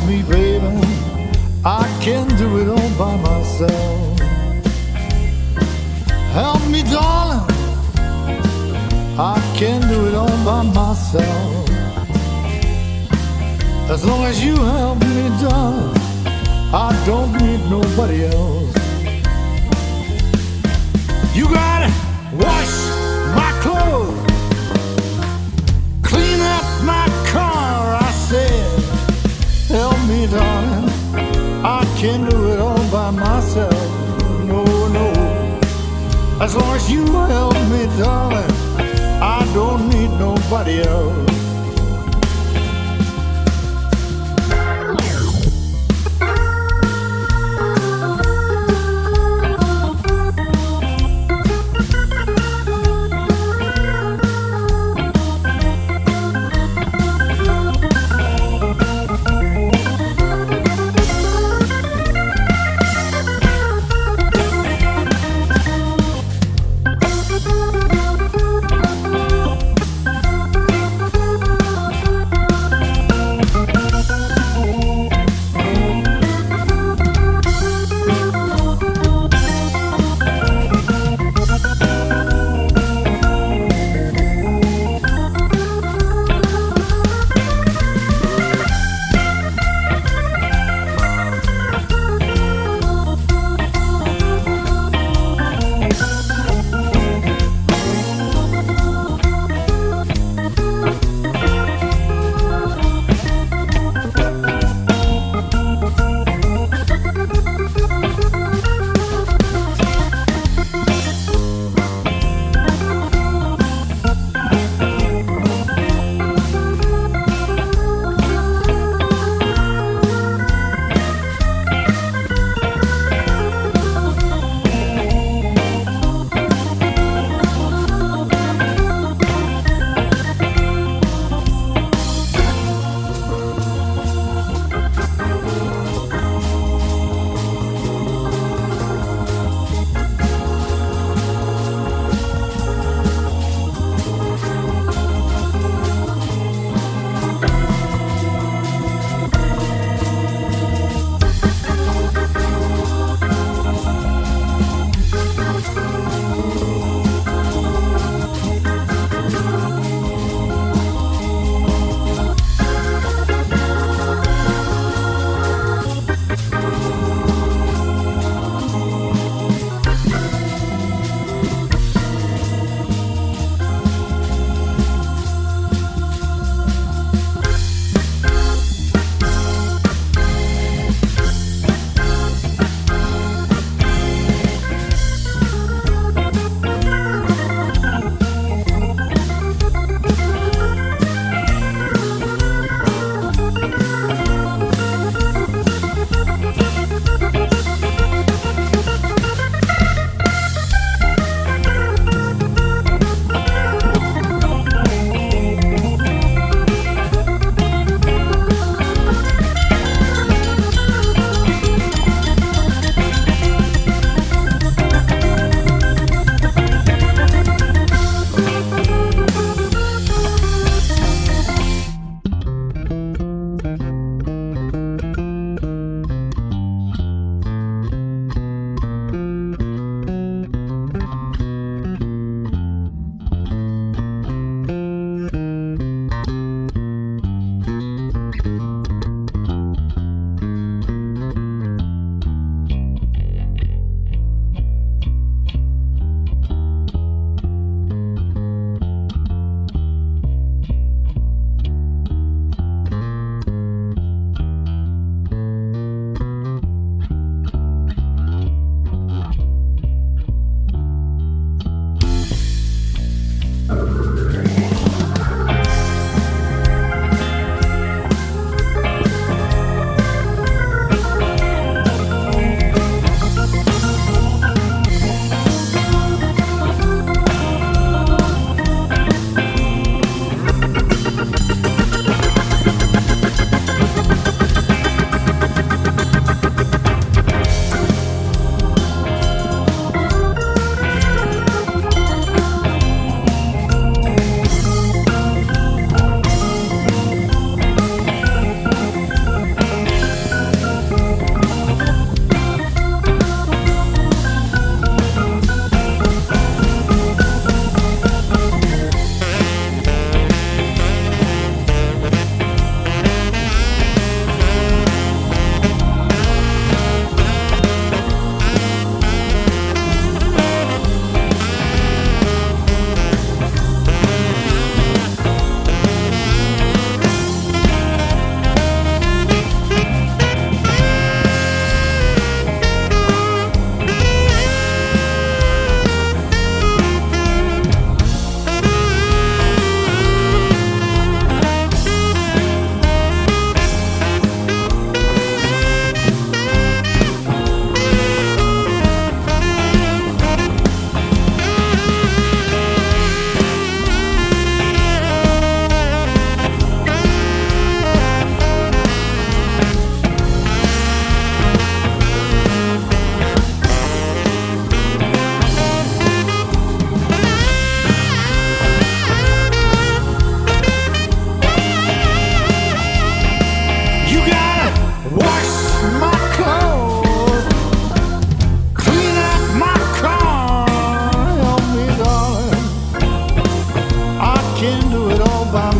me, baby, I can do it all by myself. Help me, darling, I can do it all by myself. As long as you help me, darling, I don't need nobody else. You gotta wash my clothes, clean up my car, I said. Help me, darling, I can't do it all by myself. No, no. As long as you help me, darling, I don't need nobody else.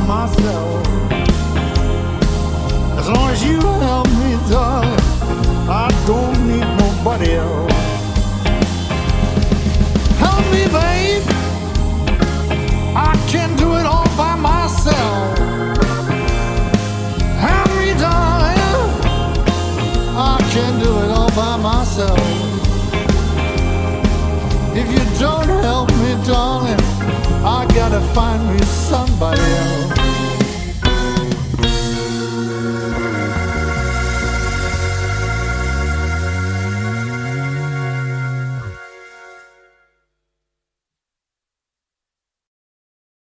myself. As long as you help me, darling, I don't need nobody else. Help me, babe, I can't do it all by myself. Help me, darling, I can't do it all by myself. If you don't help me, darling, I gotta find me somebody else.